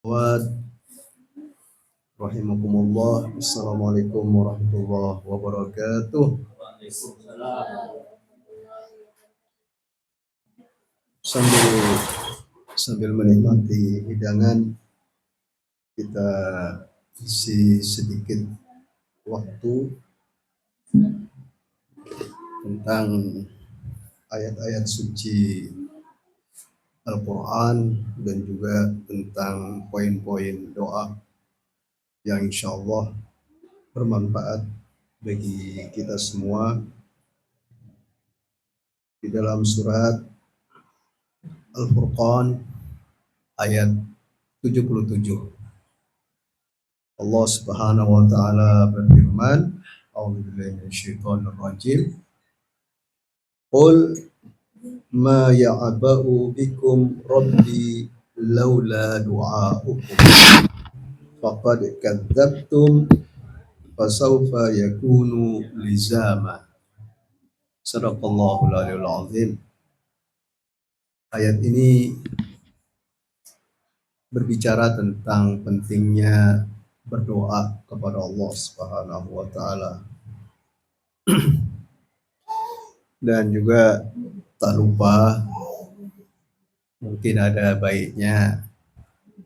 Wa rahimakumullah. Assalamualaikum warahmatullahi wabarakatuh. Sambil sambil menikmati hidangan, kita isi sedikit waktu tentang ayat-ayat suci Al-Quran dan juga tentang poin-poin doa yang insya Allah bermanfaat bagi kita semua di dalam surat Al-Furqan ayat 77. Allah Subhanahu wa taala berfirman, A'udzubillahi minasyaitonir rajim. Qul ma ya'ba'u bikum rabbi laula du'aukum faqad kadzdzabtum fasawfa yakunu lizama. Sadaqallahul aliyul azim. Ayat ini berbicara tentang pentingnya berdoa kepada Allah Subhanahu wa taala. Dan juga tak lupa, mungkin ada baiknya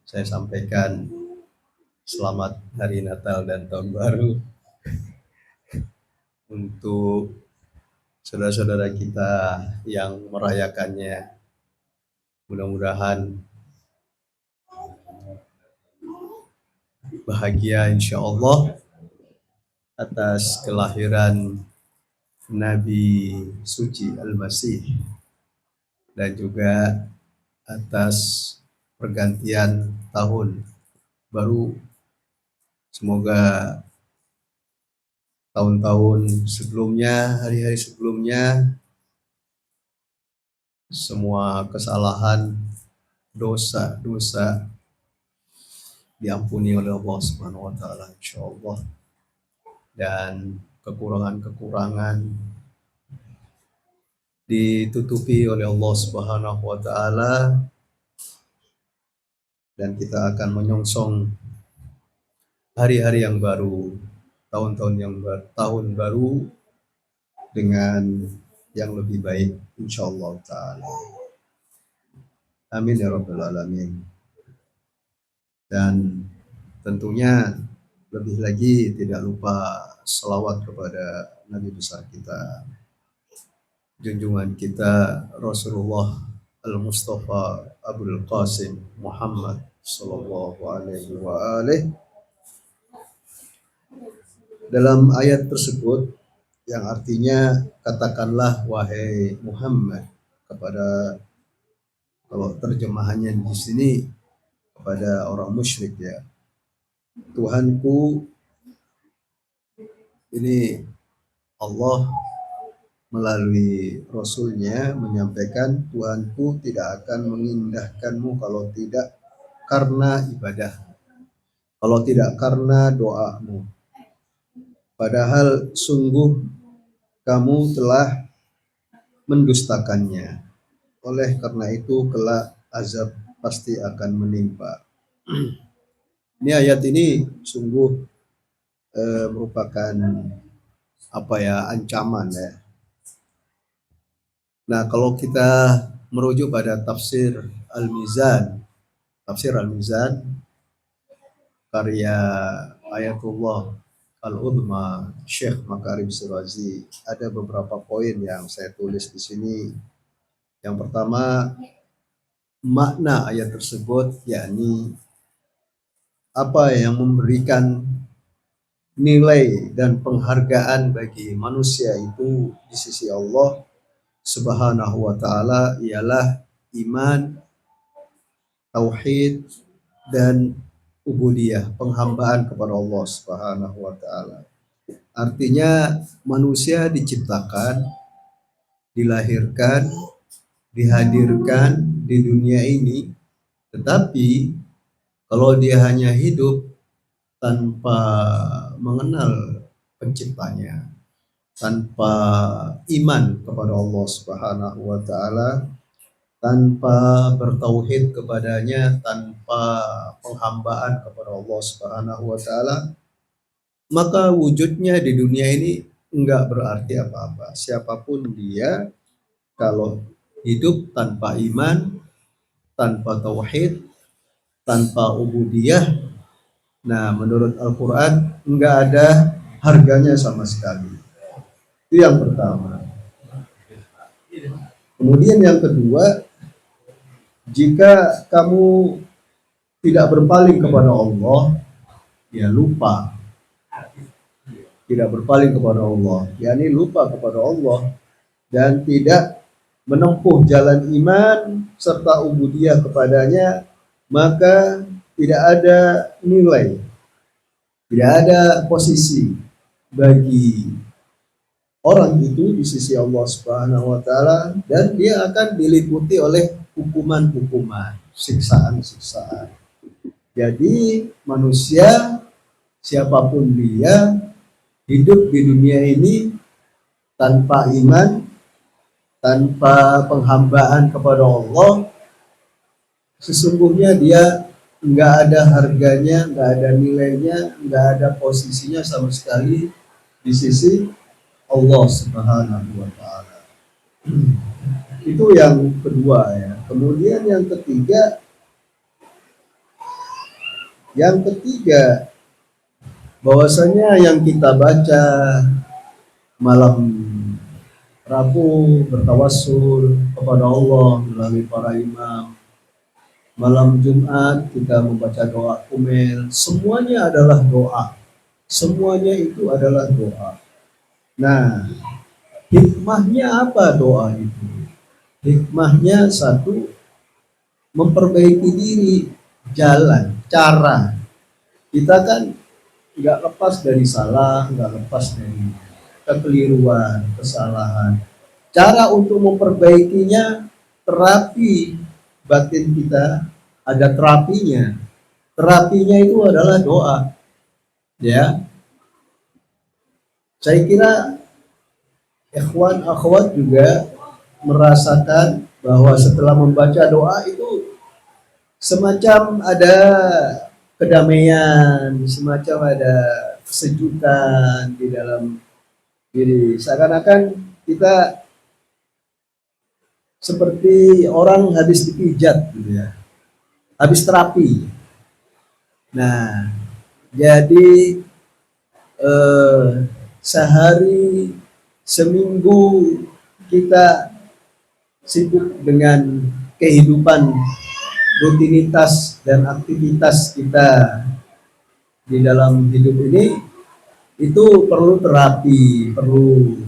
saya sampaikan selamat hari Natal dan Tahun Baru untuk saudara-saudara kita yang merayakannya. Mudah-mudahan bahagia insya Allah atas kelahiran Nabi suci Al-Masih dan juga atas pergantian tahun baru. Semoga tahun-tahun sebelumnya, hari-hari sebelumnya, semua kesalahan, dosa-dosa diampuni oleh Allah Subhanahu wa taala insyaallah, dan kekurangan-kekurangan ditutupi oleh Allah Subhanahu wa taala, dan kita akan menyongsong hari-hari yang baru, tahun baru dengan yang lebih baik insyaallah taala. Amin ya rabbal alamin. Dan tentunya lebih lagi tidak lupa selawat kepada Nabi besar kita, junjungan kita Rasulullah Al-Mustafa Abul Qasim Muhammad sallallahu alaihi wa alihi. Dalam ayat tersebut yang artinya katakanlah wahai Muhammad kepada, kalau terjemahannya di sini kepada orang musyrik ya, Tuhanku, ini Allah melalui Rasulnya menyampaikan, Tuhanku tidak akan mengindahkanmu kalau tidak karena ibadah, kalau tidak karena doamu. Padahal sungguh kamu telah mendustakannya. Oleh karena itu kelak azab pasti akan menimpa. Ini ayat ini sungguh merupakan ancaman ya. Nah, kalau kita merujuk pada tafsir Al-Mizan karya Ayatullah Al-Udma Syekh Makarim Shirazi, ada beberapa poin yang saya tulis di sini. Yang pertama, makna ayat tersebut yakni apa yang memberikan nilai dan penghargaan bagi manusia itu di sisi Allah Subhanahu wa taala ialah iman, tauhid, dan ubudiyah, penghambaan kepada Allah Subhanahu wa taala. Artinya manusia diciptakan, dilahirkan, dihadirkan di dunia ini, tetapi kalau dia hanya hidup tanpa mengenal penciptanya, tanpa iman kepada Allah Subhanahu wa taala, tanpa bertauhid kepadanya, tanpa penghambaan kepada Allah Subhanahu wa taala, maka wujudnya di dunia ini enggak berarti apa-apa. Siapapun dia, kalau hidup tanpa iman, tanpa tauhid, tanpa ubudiyah, nah menurut Al-Quran enggak ada harganya sama sekali. Itu yang pertama. Kemudian yang kedua, jika kamu tidak berpaling kepada Allah, ya lupa. Tidak berpaling kepada Allah, yakni lupa kepada Allah dan tidak menempuh jalan iman serta ubudiyah kepadanya, maka tidak ada nilai, tidak ada posisi bagi orang itu di sisi Allah Subhanahu wa taala, dan dia akan diliputi oleh hukuman-hukuman, siksaan-siksaan. Jadi manusia siapapun dia hidup di dunia ini tanpa iman, tanpa penghambaan kepada Allah, sesungguhnya dia nggak ada harganya, nggak ada nilainya, nggak ada posisinya sama sekali di sisi Allah Subhanahu wa taala. Itu yang kedua ya. Kemudian yang ketiga, bahwasanya yang kita baca malam Rabu bertawassul kepada Allah melalui para imam, malam Jumat kita membaca doa kumel, semuanya adalah doa. Semuanya itu adalah doa. Nah, hikmahnya apa doa itu? Hikmahnya satu, memperbaiki diri, jalan, cara. Kita kan nggak lepas dari salah, nggak lepas dari kekeliruan, kesalahan. Cara untuk memperbaikinya, terapi batin kita ada terapinya. Terapinya itu adalah doa. Ya, saya kira ikhwan akhwat juga merasakan bahwa setelah membaca doa itu semacam ada kedamaian, semacam ada kesejukan di dalam diri. Seakan-akan kita seperti orang habis dipijat gitu ya, habis terapi. Nah, jadi sehari, seminggu kita sibuk dengan kehidupan, rutinitas dan aktivitas kita di dalam hidup ini, itu perlu terapi, perlu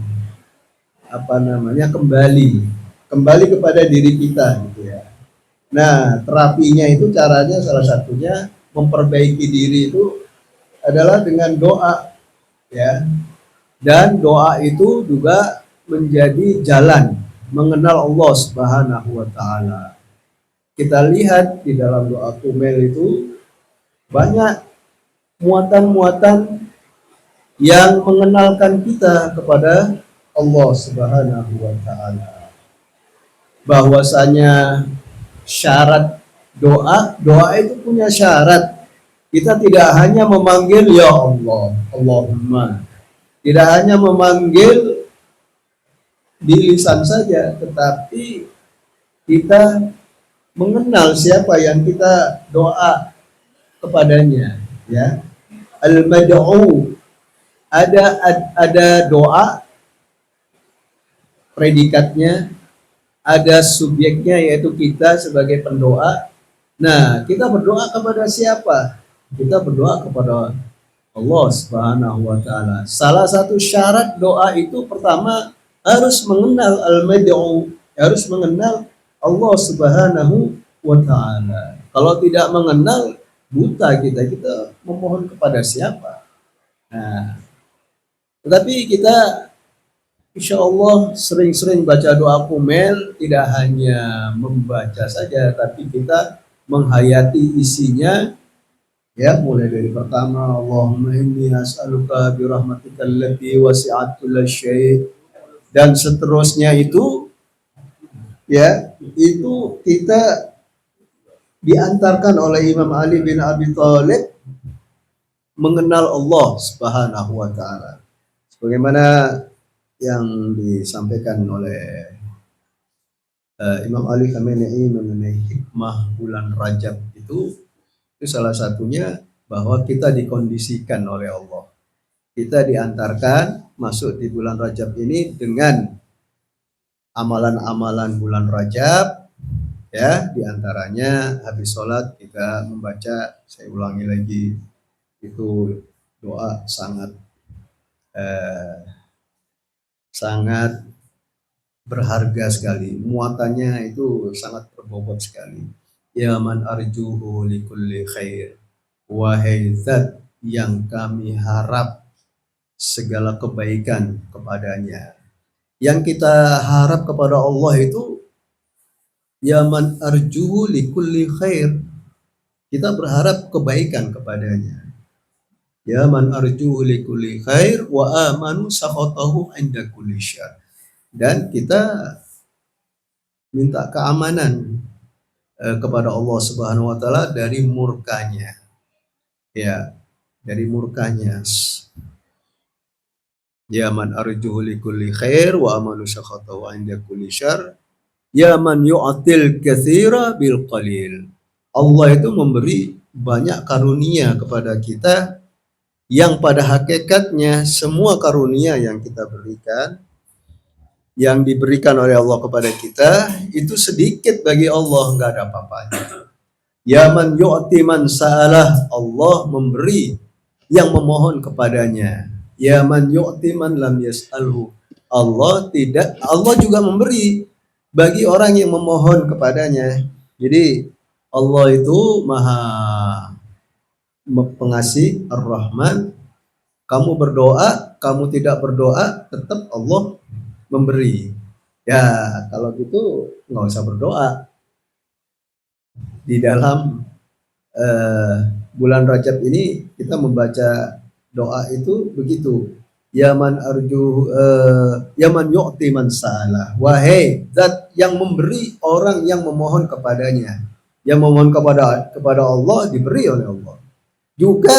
kembali kepada diri kita gitu ya. Nah, terapinya itu caranya salah satunya memperbaiki diri itu adalah dengan doa ya. Dan doa itu juga menjadi jalan mengenal Allah Subhanahu wa taala. Kita lihat di dalam doa kumel itu banyak muatan-muatan yang mengenalkan kita kepada Allah Subhanahu wa taala. Bahwasanya syarat doa itu punya syarat. Kita tidak hanya memanggil ya Allah, Allahumma. Tidak hanya memanggil di lisan saja, tetapi kita mengenal siapa yang kita doa kepadanya, ya. Al-mad'u, ada doa predikatnya, ada subjeknya yaitu kita sebagai pendoa. Nah, kita berdoa kepada siapa? Kita berdoa kepada Allah Subhanahu wa taala. Salah satu syarat doa itu pertama harus mengenal al-mad'u, harus mengenal Allah Subhanahu wa taala. Kalau tidak mengenal, buta kita memohon kepada siapa? Nah, tetapi kita insya Allah sering-sering baca doa kumel, tidak hanya membaca saja, tapi kita menghayati isinya. Ya, mulai dari pertama, Allahumma inni as'aluka birahmatika allati wasi'at kulla syai', dan seterusnya itu ya, itu kita diantarkan oleh Imam Ali bin Abi Thalib mengenal Allah Subhanahu wa taala. Sebagaimana yang disampaikan oleh Imam Ali Khamenei mengenai hikmah bulan Rajab itu salah satunya bahwa kita dikondisikan oleh Allah. Kita diantarkan masuk di bulan Rajab ini dengan amalan-amalan bulan Rajab, ya, diantaranya habis sholat kita membaca, saya ulangi lagi, itu doa sangat berharga sekali, muatannya itu sangat berbobot sekali. Ya man arjuhu likulli khair, wahai zat yang kami harap segala kebaikan kepadanya. Yang kita harap kepada Allah itu ya man arjuhu likulli khair, kita berharap kebaikan kepadanya. Ya man arjuhu likulli khair wa amanu sakhatahu inda kulli syar. Dan kita minta keamanan kepada Allah Subhanahu wa taala dari murkanya. Ya, dari murkanya. Ya man arjuhu likulli khair wa amanu sakhatahu inda kulli syar. Ya man yu'til katsira bil qalil. Allah itu memberi banyak karunia kepada kita yang pada hakikatnya semua karunia yang kita berikan, yang diberikan oleh Allah kepada kita itu sedikit bagi Allah, nggak ada apa-apanya. Ya man yu'ti man sa'alah, Allah memberi yang memohon kepadanya. Ya man yu'ti man lam yas'alhu, Allah juga memberi bagi orang yang memohon kepadanya. Jadi Allah itu maha pengasih, ar-Rahman. Kamu berdoa, kamu tidak berdoa, tetap Allah memberi. Ya, kalau gitu nggak usah berdoa. Di dalam bulan Rajab ini kita membaca doa itu begitu. Yaman arju yaman yu'ti man sa'ala. Wahai zat yang memberi orang yang memohon kepadanya. Yang memohon kepada Allah diberi oleh Allah. Juga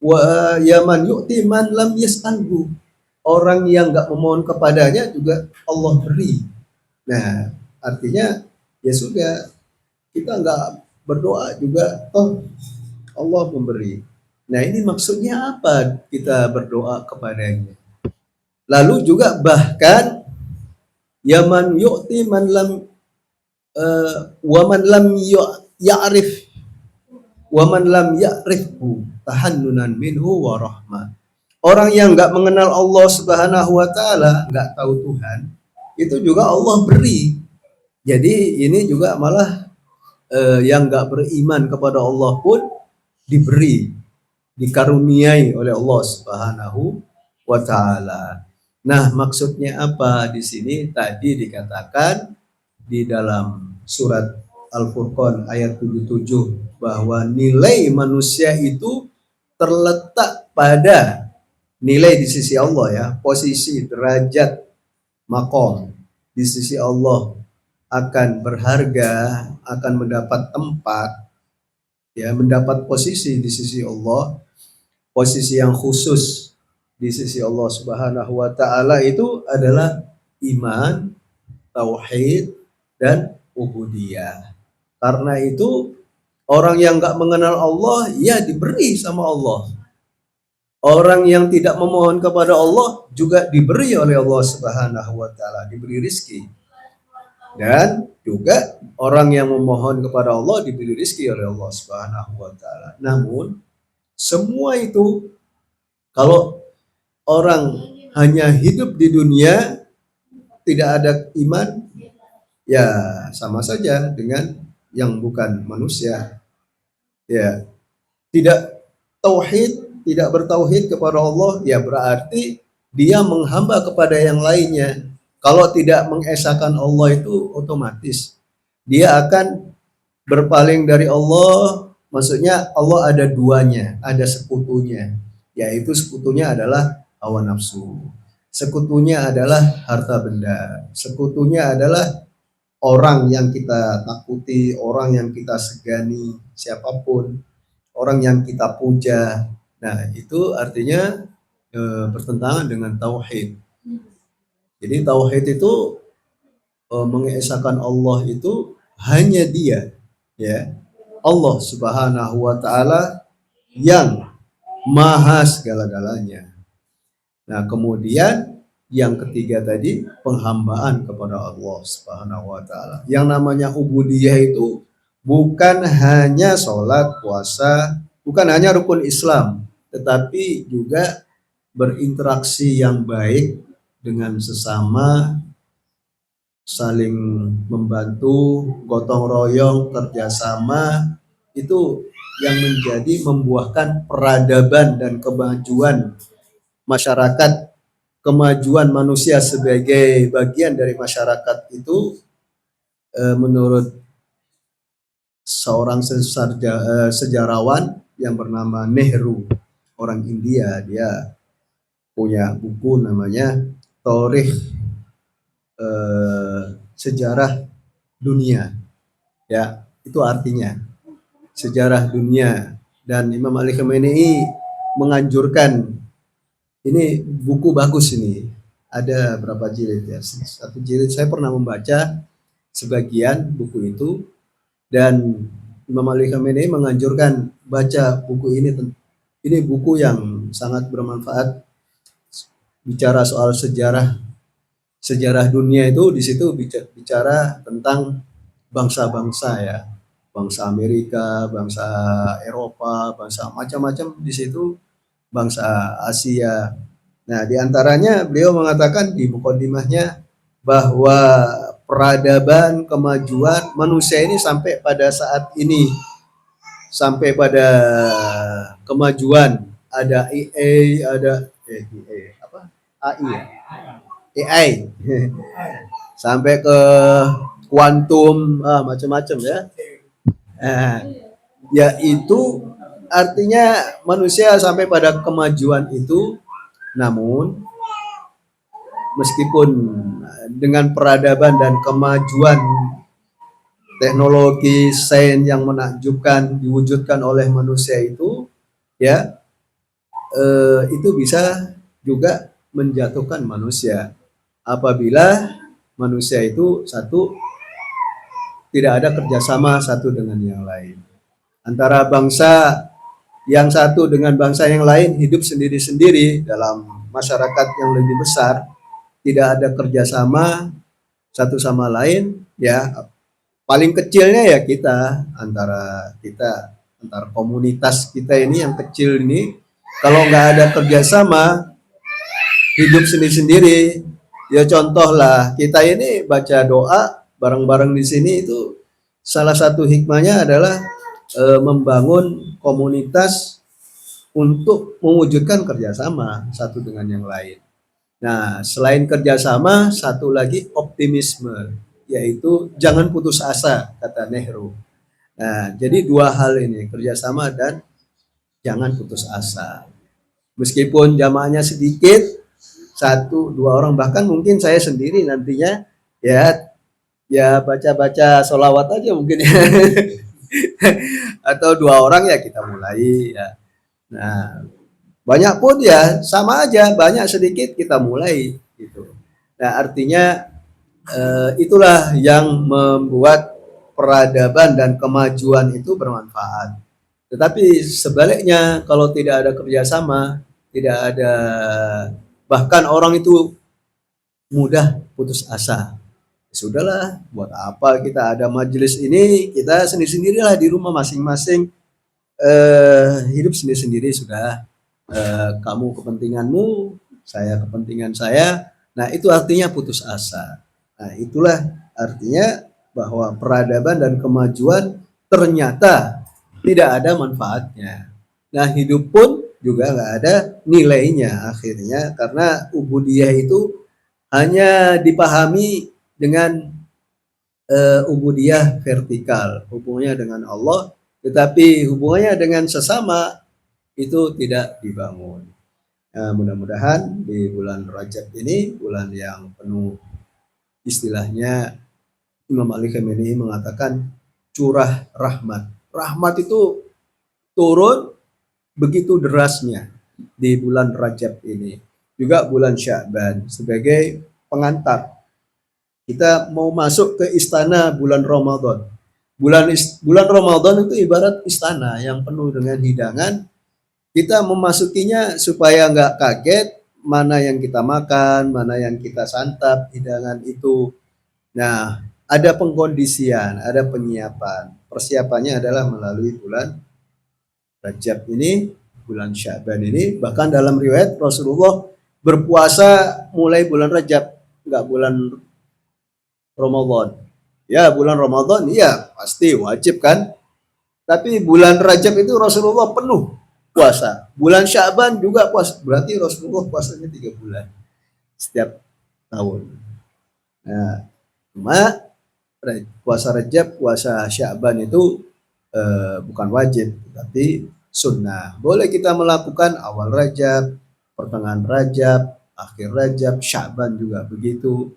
wa yaman yu'ti man lam yas'alhu. Orang yang nggak memohon kepadanya juga Allah beri. Nah, artinya ya sudah, kita nggak berdoa juga toh Allah memberi. Nah, ini maksudnya apa kita berdoa kepadanya? Lalu juga bahkan yaman yu'ti man lam wa man lam ya'rif wa man lam ya'rifhu tahannunan minhu wa rahmah. Orang yang nggak mengenal Allah Subhanahu wa taala, nggak tahu Tuhan, itu juga Allah beri. Jadi ini juga malah yang nggak beriman kepada Allah pun diberi, dikaruniai oleh Allah Subhanahu wa taala. Nah, maksudnya apa di sini? Tadi dikatakan di dalam surat Al-Furqan ayat 77 bahwa nilai manusia itu terletak pada nilai di sisi Allah, ya, posisi, derajat, makom di sisi Allah akan berharga, akan mendapat tempat, ya, mendapat posisi di sisi Allah, posisi yang khusus di sisi Allah Subhanahu wa taala itu adalah iman, tauhid, dan ubudiyah. Karena itu orang yang nggak mengenal Allah ya diberi sama Allah. Orang yang tidak memohon kepada Allah juga diberi oleh Allah Subhanahu wa taala, diberi rizki. Dan juga orang yang memohon kepada Allah diberi rizki oleh Allah Subhanahu wa taala. Namun semua itu kalau orang hanya hidup di dunia tidak ada iman, ya sama saja dengan yang bukan manusia. Ya, tidak tauhid, tidak bertauhid kepada Allah, ya berarti dia menghamba kepada yang lainnya. Kalau tidak mengesahkan Allah itu otomatis dia akan berpaling dari Allah. Maksudnya Allah ada duanya, ada sekutunya, yaitu sekutunya adalah hawa nafsu, sekutunya adalah harta benda, sekutunya adalah orang yang kita takuti, orang yang kita segani, siapapun, orang yang kita puja. Nah, itu artinya bertentangan dengan tauhid. Jadi tauhid itu mengesahkan Allah itu hanya Dia, ya. Allah Subhanahu wa taala yang maha segala-galanya. Nah, kemudian yang ketiga tadi penghambaan kepada Allah Subhanahu wa taala. Yang namanya ubudiyah itu bukan hanya sholat, puasa, bukan hanya rukun Islam, tetapi juga berinteraksi yang baik dengan sesama, saling membantu, gotong royong, kerjasama, itu yang menjadi membuahkan peradaban dan kemajuan masyarakat, kemajuan manusia sebagai bagian dari masyarakat itu menurut seorang sejarawan yang bernama Nehru, orang India. Dia punya buku namanya Torikh Sejarah Dunia, ya, itu artinya sejarah dunia. Dan Imam Ali Khamenei menganjurkan, ini buku bagus ini, ada berapa jilid ya, satu jilid, saya pernah membaca sebagian buku itu, dan Imam Ali Khamenei menganjurkan baca buku ini buku yang sangat bermanfaat, bicara soal sejarah dunia. Itu di situ bicara tentang bangsa-bangsa, ya, bangsa Amerika, bangsa Eropa, bangsa macam-macam di situ, bangsa Asia. Nah, diantaranya beliau mengatakan di mukadimahnya bahwa peradaban, kemajuan manusia ini sampai pada saat ini, sampai pada kemajuan, ada AI, ada apa? AI ya? AI sampai ke kuantum, macam-macam ya. Yaitu artinya manusia sampai pada kemajuan itu, namun meskipun dengan peradaban dan kemajuan teknologi sains yang menakjubkan diwujudkan oleh manusia itu, ya, itu bisa juga menjatuhkan manusia apabila manusia itu satu, tidak ada kerjasama satu dengan yang lain. Antara bangsa yang satu dengan bangsa yang lain hidup sendiri-sendiri dalam masyarakat yang lebih besar, tidak ada kerjasama satu sama lain, ya, paling kecilnya ya kita, antara komunitas kita ini yang kecil ini, kalau nggak ada kerjasama, hidup sendiri-sendiri, ya contoh lah kita ini baca doa bareng-bareng di sini, itu salah satu hikmahnya adalah membangun komunitas untuk mewujudkan kerjasama satu dengan yang lain. Nah, selain kerjasama, satu lagi optimisme, yaitu jangan putus asa, kata Nehru. Nah, jadi dua hal ini, kerjasama dan jangan putus asa. Meskipun jamaahnya sedikit, satu dua orang, bahkan mungkin saya sendiri nantinya, ya baca-baca sholawat aja mungkin ya. Atau dua orang ya kita mulai ya. Nah, banyak pun ya sama aja, banyak sedikit kita mulai gitu. Nah, artinya itulah yang membuat peradaban dan kemajuan itu bermanfaat. Tetapi sebaliknya, kalau tidak ada kerjasama, tidak ada, bahkan orang itu mudah putus asa. Sudahlah, buat apa kita ada majelis ini, kita sendiri-sendirilah di rumah masing-masing, hidup sendiri-sendiri sudah. Kamu kepentinganmu, saya kepentingan saya. Nah, itu artinya putus asa. Nah, itulah artinya bahwa peradaban dan kemajuan ternyata tidak ada manfaatnya. Nah, hidup pun juga nggak ada nilainya akhirnya, karena ubudiyah itu hanya dipahami dengan ubudiyah vertikal, hubungannya dengan Allah, tetapi hubungannya dengan sesama itu tidak dibangun. Nah, mudah-mudahan di bulan Rajab ini, bulan yang penuh istilahnya Imam Ali Khamenei mengatakan curah rahmat. Rahmat itu turun begitu derasnya di bulan Rajab ini. Juga bulan Sya'ban sebagai pengantar. Kita mau masuk ke istana bulan Ramadan. Bulan Ramadan itu ibarat istana yang penuh dengan hidangan. Kita memasukinya supaya nggak kaget mana yang kita makan, mana yang kita santap, hidangan itu. Nah, ada pengkondisian, ada penyiapan. Persiapannya adalah melalui bulan Rajab ini, bulan Sya'ban ini. Bahkan dalam riwayat Rasulullah berpuasa mulai bulan Rajab, nggak bulan Ramadan. Ya, bulan Ramadan, iya pasti wajib kan. Tapi bulan Rajab itu Rasulullah penuh puasa. Bulan Sya'ban juga puasa. Berarti Rasulullah puasanya 3 bulan setiap tahun. Nah, cuma puasa Rajab, puasa Sya'ban itu bukan wajib, tapi sunnah. Boleh kita melakukan awal Rajab, pertengahan Rajab, akhir Rajab, Sya'ban juga begitu,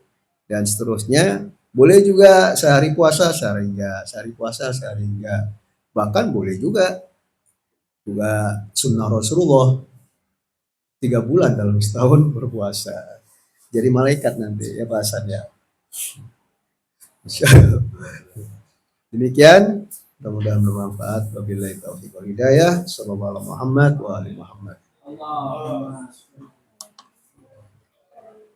dan seterusnya. Boleh juga sehari puasa, sehari enggak, sehari puasa, sehari enggak. Bahkan boleh juga sunnah Rasulullah 3 bulan dalam setahun berpuasa. Jadi malaikat nanti ya bahasannya. Demikian, mudah-mudahan bermanfaat. Wabillahi taufiq wal hidayah. Sallallahu Muhammad wa ali Muhammad.